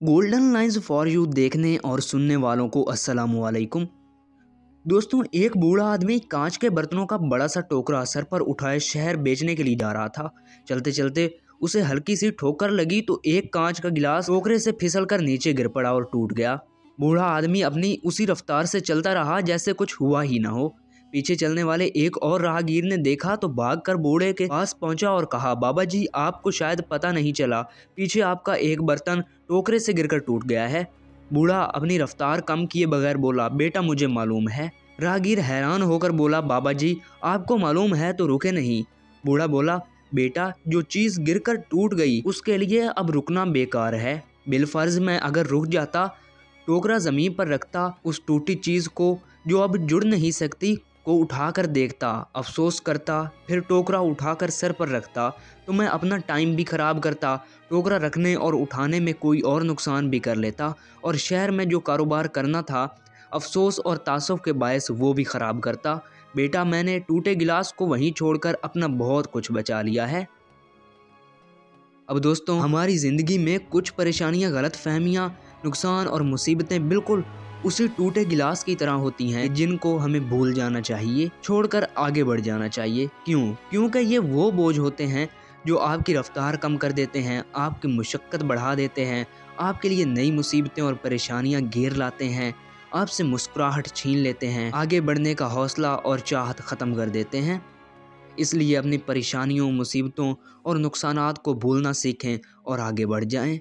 Golden lines for you देखने और सुनने वालों को अस्सलामु अलैकुम। दोस्तों, एक बूढ़ा आदमी कांच के बर्तनों का बड़ा सा टोकरा सर पर उठाए शहर बेचने के लिए जा रहा था। चलते चलते उसे हल्की सी ठोकर लगी तो एक कांच का गिलास टोकरे से फिसलकर नीचे गिर पड़ा और टूट गया। बूढ़ा आदमी अपनी उसी रफ्तार से चलता रहा जैसे कुछ हुआ ही ना हो। पीछे चलने वाले एक और राहगीर ने देखा तो भागकर बूढ़े के पास पहुंचा और कहा, बाबा जी, आपको शायद पता नहीं चला, पीछे आपका एक बर्तन टोकरे से गिरकर टूट गया है। बूढ़ा अपनी रफ्तार कम किए बगैर बोला, बेटा मुझे मालूम है। राहगीर हैरान होकर बोला, बाबा जी, आपको मालूम है तो रुके नहीं। बूढ़ा बोला, बेटा, जो चीज गिरकर टूट गई उसके लिए अब रुकना बेकार है। बिलफर्ज मैं अगर रुक जाता, टोकरा जमीन पर रखता, उस टूटी चीज को जो अब जुड़ नहीं सकती को उठाकर देखता, अफसोस करता, फिर टोकरा उठाकर सर पर रखता, तो मैं अपना टाइम भी खराब करता, टोकरा रखने और उठाने में कोई और नुकसान भी कर लेता, और शहर में जो कारोबार करना था अफसोस और तासुफ के बायस वो भी खराब करता। बेटा, मैंने टूटे गिलास को वहीं छोड़कर अपना बहुत कुछ बचा लिया है। अब दोस्तों, हमारी ज़िंदगी में कुछ परेशानियां, गलत फहमियाँ, नुकसान और मुसीबतें बिल्कुल उसी टूटे गिलास की तरह होती हैं जिनको हमें भूल जाना चाहिए, छोड़कर आगे बढ़ जाना चाहिए। क्यों? क्योंकि ये वो बोझ होते हैं जो आपकी रफ्तार कम कर देते हैं, आपकी मुशक्क़त बढ़ा देते हैं, आपके लिए नई मुसीबतें और परेशानियां घेर लाते हैं, आपसे मुस्कुराहट छीन लेते हैं, आगे बढ़ने का हौसला और चाहत ख़त्म कर देते हैं। इसलिए अपनी परेशानियों, मुसीबतों और नुकसानात को भूलना सीखें और आगे बढ़ जाएं।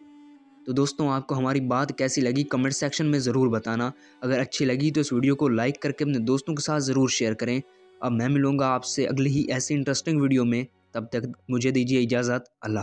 तो दोस्तों, आपको हमारी बात कैसी लगी कमेंट सेक्शन में ज़रूर बताना। अगर अच्छी लगी तो इस वीडियो को लाइक करके अपने दोस्तों के साथ ज़रूर शेयर करें। अब मैं मिलूँगा आपसे अगली ही ऐसी इंटरेस्टिंग वीडियो में। तब तक मुझे दीजिए इजाज़त। अल्लाह।